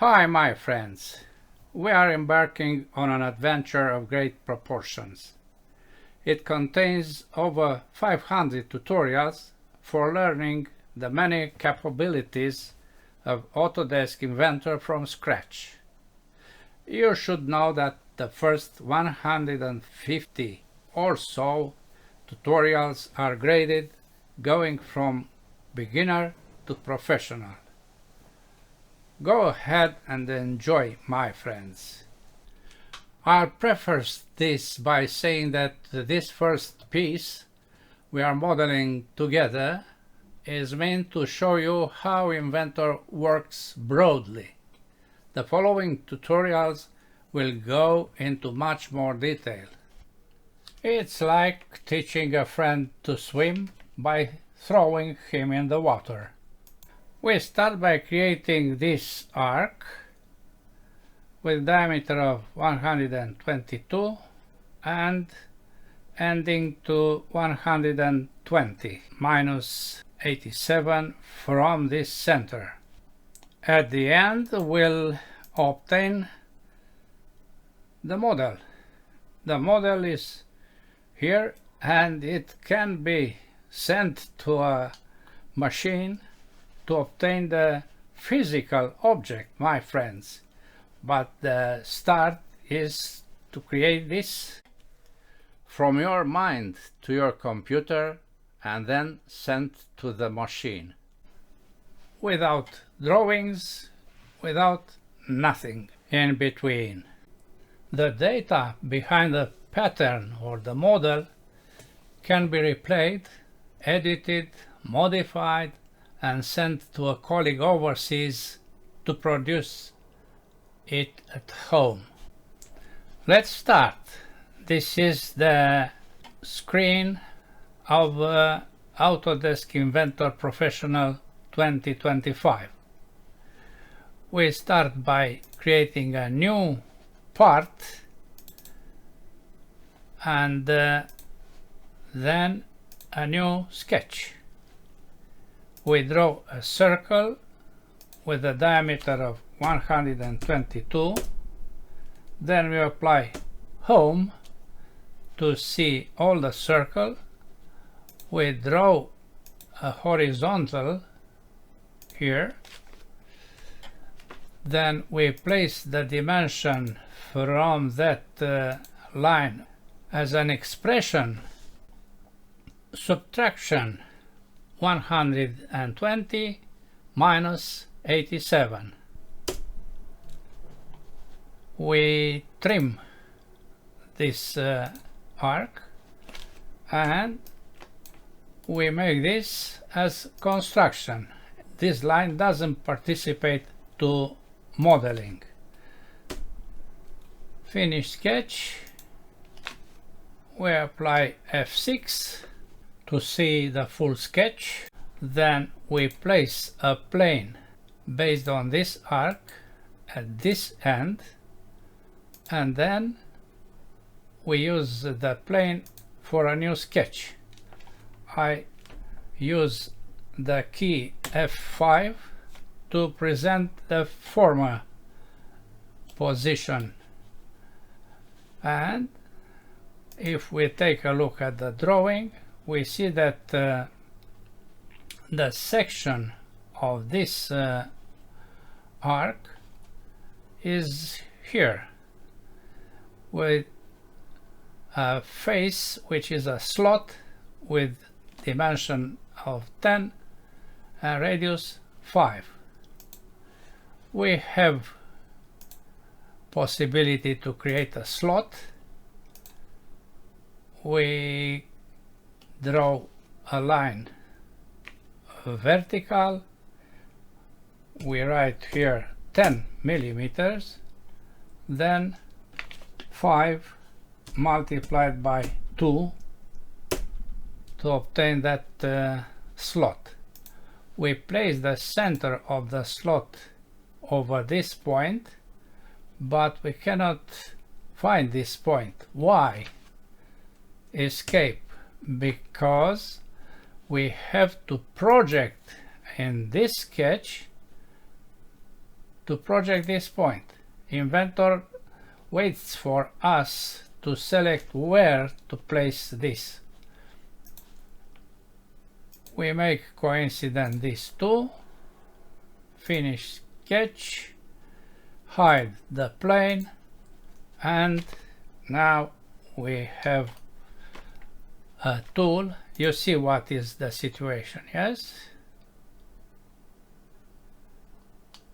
Hi my friends, we are embarking on an adventure of great proportions. It contains over 500 tutorials for learning the many capabilities of Autodesk Inventor from scratch. You should know that the first 150 or so tutorials are graded going from beginner to professional. Go ahead and enjoy, my friends. I'll preface this by saying that this first piece we are modeling together is meant to show you how Inventor works broadly. The following tutorials will go into much more detail. It's like teaching a friend to swim by throwing him in the water. We start by creating this arc with diameter of 122 and ending to 120 minus 87 from this center. At the end we'll obtain the model. The model is here and it can be sent to a machine to obtain the physical object, my friends. But the start is to create this from your mind to your computer and then sent to the machine. Without drawings, without nothing in between. The data behind the pattern or the model can be replayed, edited, modified, and sent to a colleague overseas to produce it at home. Let's start. This is the screen of Autodesk Inventor Professional 2025. We start by creating a new part and then a new sketch. We draw a circle with a diameter of 122. Then we apply home to see all the circle. We draw a horizontal here. Then we place the dimension from that line as an expression. Subtraction 120 minus 87. We trim this arc and we make this as construction. This line doesn't participate to modeling. Finish sketch. We apply F6 to see the full sketch. Then we place a plane based on this arc at this end, and then we use the plane for a new sketch. I use the key F5 to present the former position, and if we take a look at the drawing, we see that the section of this arc is here with a face which is a slot with dimension of 10 and radius 5. We have possibility to create a slot. We draw a line vertical. We write here 10 millimeters, then 5 multiplied by 2 to obtain that slot. We place the center of the slot over this point, but we cannot find this point. Why? Escape. Because we have to project in this sketch to project this point. Inventor waits for us to select where to place this. We make coincident these two, finish sketch, hide the plane, and now we have a tool. You see what is the situation, yes?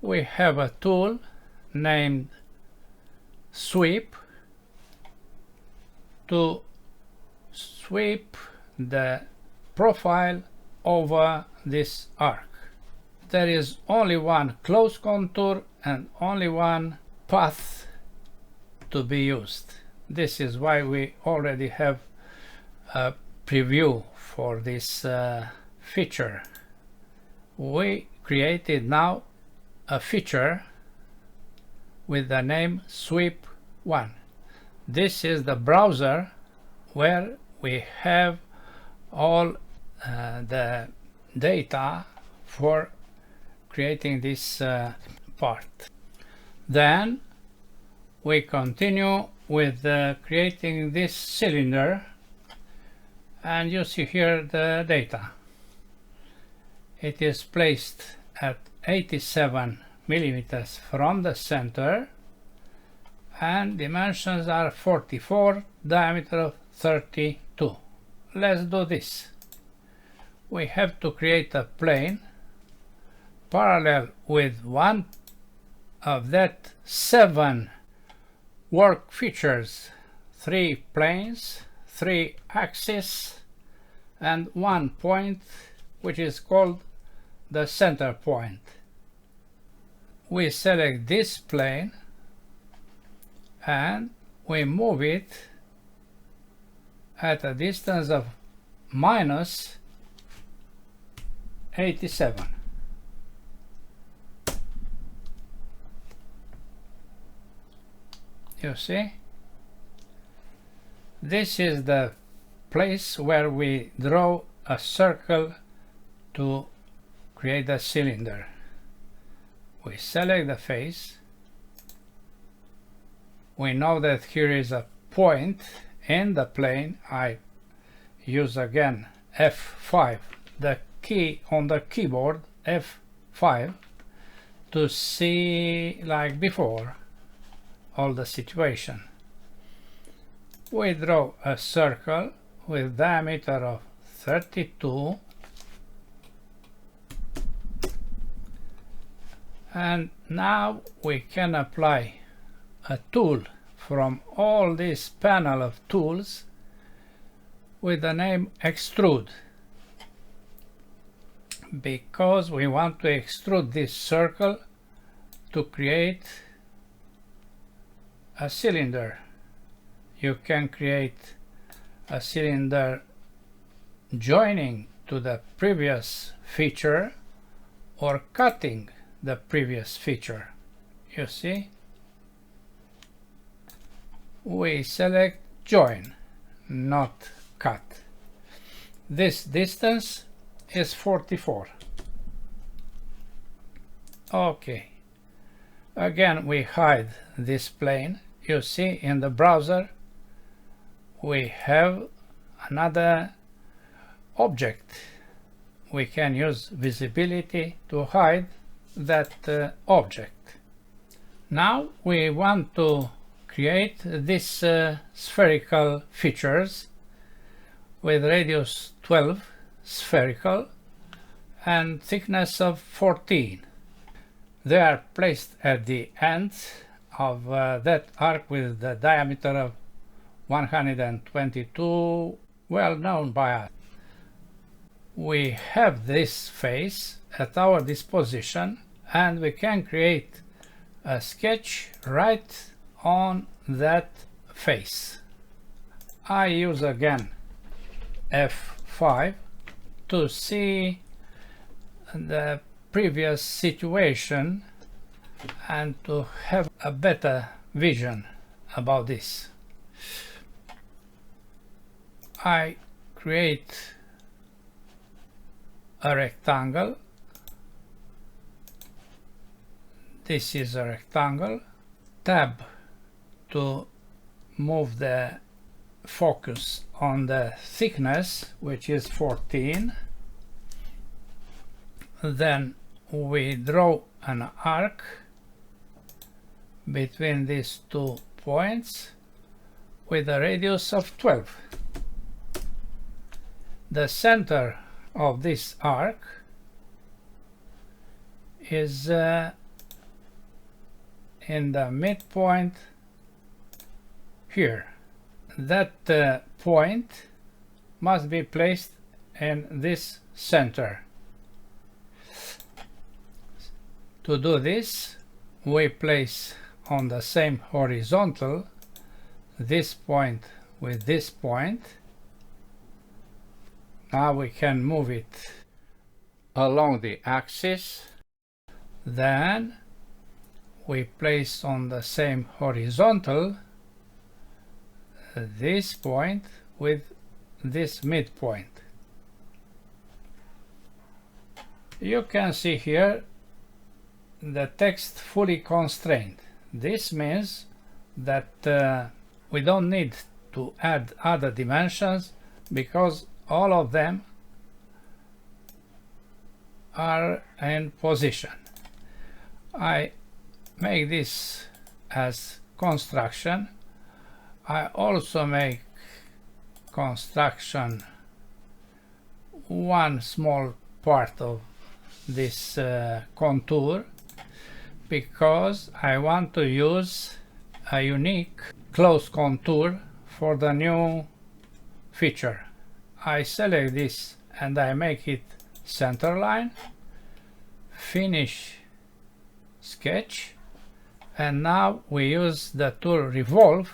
We have a tool named sweep to sweep the profile over this arc. There is only one close contour and only one path to be used. This is why we already have a preview for this feature. We created now a feature with the name sweep 1. This is the browser where we have all the data for creating this part. Then we continue with creating this cylinder, and you see here the data. It is placed at 87 millimeters from the center, and dimensions are 44, diameter of 32. Let's do this. We have to create a plane parallel with one of that 7 work features, 3 planes, 3 axes, and 1 point, which is called the center point. We select this plane and we move it at a distance of minus 87. You see? This is the place where we draw a circle to create a cylinder. We select the face. We know that here is a point in the plane. I use again F5, the key on the keyboard, F5, to see like before all the situation. We draw a circle with diameter of 32, and now we can apply a tool from all this panel of tools with the name extrude, because we want to extrude this circle to create a cylinder. You can create a cylinder joining to the previous feature or cutting the previous feature. You see? We select join, not cut. This distance is 44. Okay. Again, we hide this plane. You see in the browser we have another object. We can use visibility to hide that object. Now we want to create this spherical features with radius 12 spherical and thickness of 14. They are placed at the ends of that arc with the diameter of 122, well known by us. We have this face at our disposition and we can create a sketch right on that face. I use again F5 to see the previous situation and to have a better vision about this. I create a rectangle. this is a rectangle. Tab to move the focus on the thickness, which is 14. Then we draw an arc between these 2 points with a radius of 12. The center of this arc is in the midpoint here. That point must be placed in this center. To do this, we place on the same horizontal this point with this point. Now we can move it along the axis. Then we place on the same horizontal this point with this midpoint. You can see here the text fully constrained. This means that we don't need to add other dimensions because all of them are in position. I make this as construction. I also make construction one small part of this contour, because I want to use a unique close contour for the new feature. I select this and I make it center line, finish sketch, and now we use the tool revolve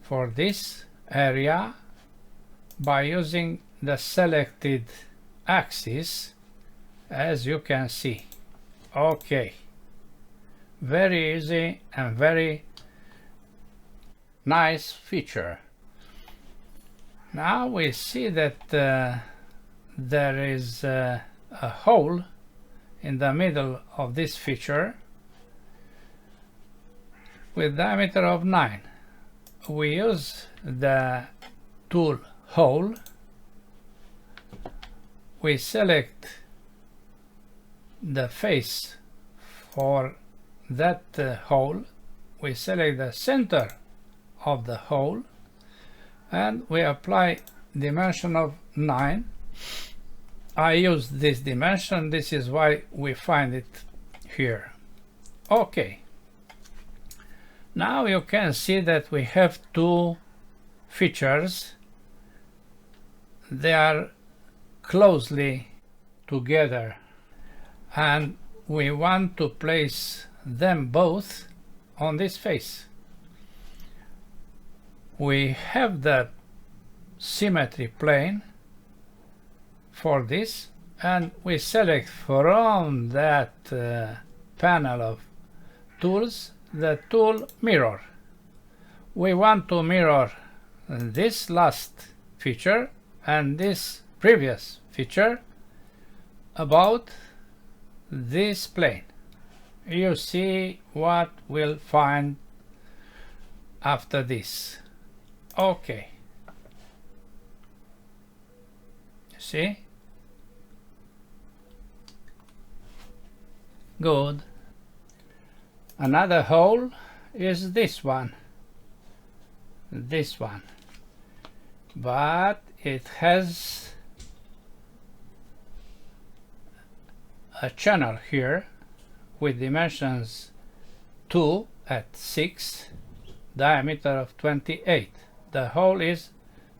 for this area by using the selected axis, as you can see. Okay, very easy and very nice feature. Now we see that there is a hole in the middle of this feature with diameter of 9. We use the tool hole. We select the face for that hole. We select the center of the hole and we apply dimension of 9. I use this dimension, this is why we find it here. Okay, now you can see that we have two features. They are closely together and we want to place them both on this face. We have the symmetry plane for this and we select from that panel of tools the tool mirror. We want to mirror this last feature and this previous feature about this plane. You see what we'll find after this. Okay, see? Good. Another hole is this one, but it has a channel here with dimensions 2 at 6, diameter of 28. The hole is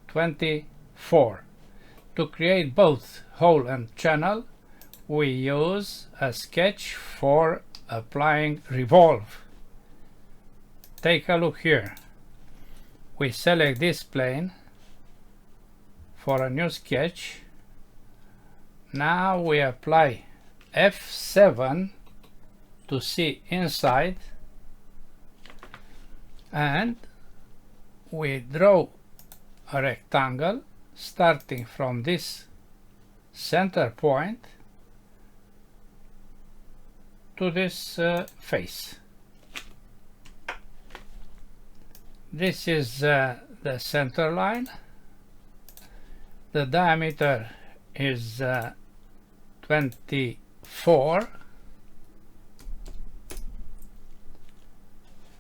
24. To create both hole and channel, we use a sketch for applying revolve. Take a look here. We select this plane for a new sketch. Now we apply F7 to see inside and we draw a rectangle starting from this center point to this face. This is the center line. The diameter is 24,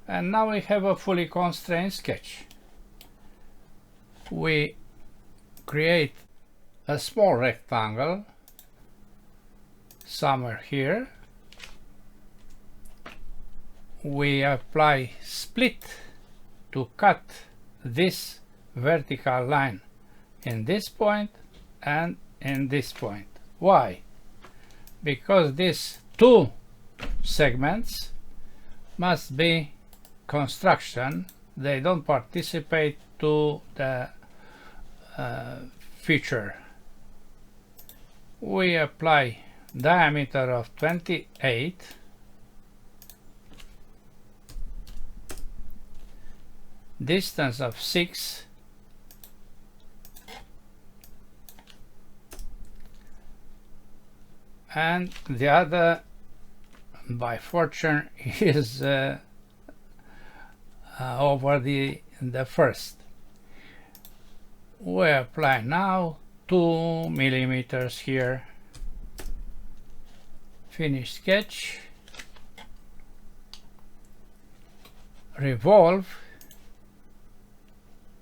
and now we have a fully constrained sketch. We create a small rectangle somewhere here. We apply split to cut this vertical line in this point and in this point. Why? Because these two segments must be construction. They don't participate to the feature. We apply diameter of 28, distance of 6, and the other, by fortune, is over the first. We apply now 2 millimeters here. Finish sketch. Revolve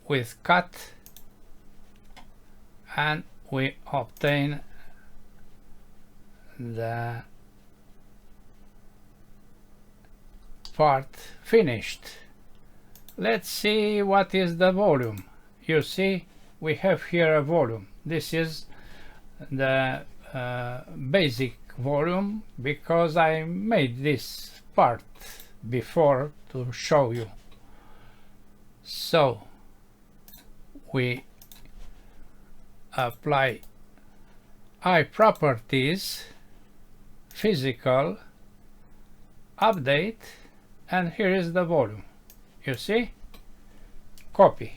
with cut, and we obtain the part finished. Let's see what is the volume. You see, we have here a volume. This is the basic volume because I made this part before to show you. So we apply eye properties, physical, update, and here is the volume. You see? Copy,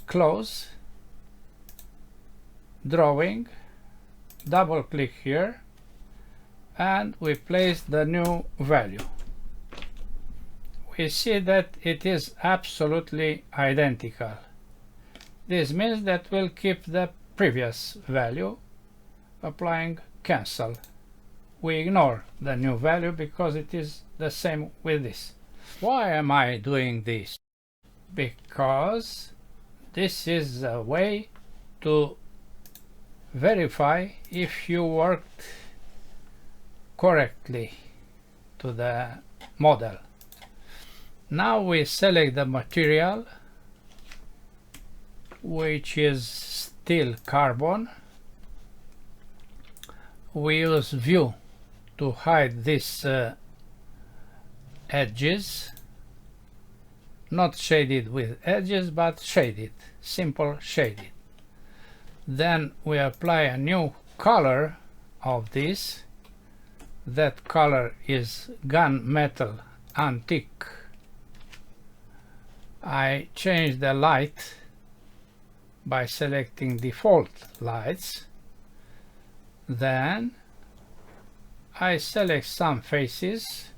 close, drawing, double click here, and we place the new value. We see that it is absolutely identical. This means that we'll keep the previous value. Applying cancel. We ignore the new value because it is the same with this. Why am I doing this? Because this is a way to verify if you worked correctly to the model. Now we select the material, which is steel carbon. We use view to hide these edges, not shaded with edges, but shaded, simple shaded. Then we apply a new color of this. That color is gunmetal antique. I change the light by selecting default lights. Then I select some faces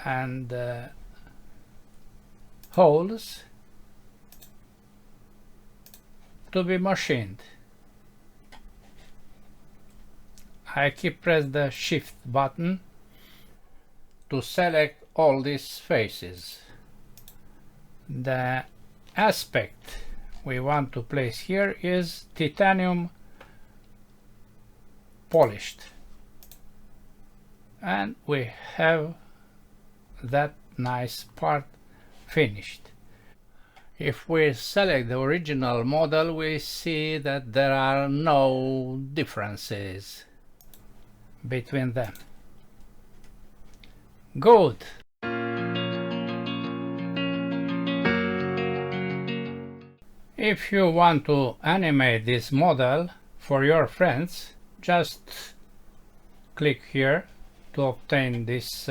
and holes to be machined. I press the shift button to select all these faces. The aspect we want to place here is titanium polished, and we have that nice part finished. If we select the original model, we see that there are no differences between them. Good. If you want to animate this model for your friends, just click here to obtain this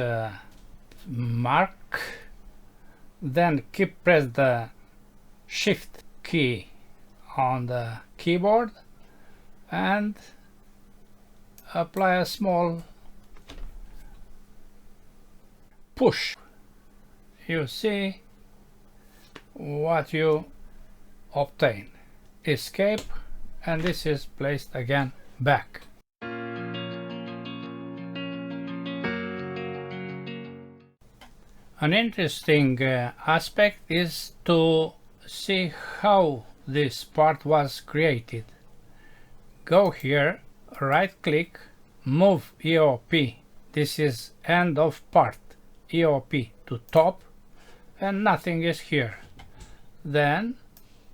mark. Then press the Shift key on the keyboard and apply a small push. You see what you obtain. Escape, and this is placed again back. An interesting aspect is to see how this part was created. Go here, right click, move EOP, this is end of part, EOP to top, and nothing is here. Then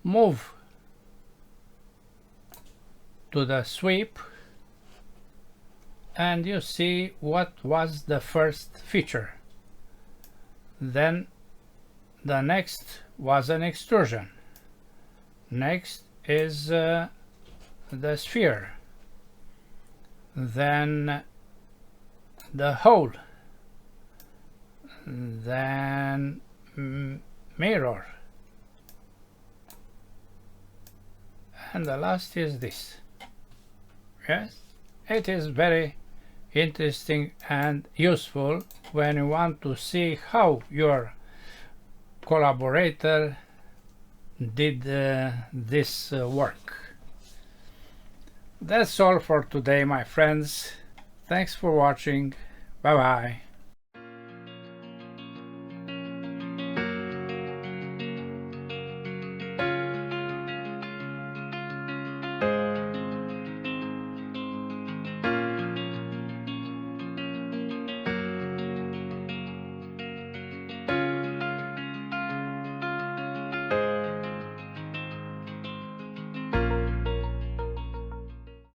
move to the sweep, and you see what was the first feature. Then the next was an extrusion. Next is the sphere. Then the hole. Then mirror. And the last is this. Yes, it is very interesting and useful when you want to see how your collaborator did this work. That's all for today, my friends. Thanks for watching. Bye bye.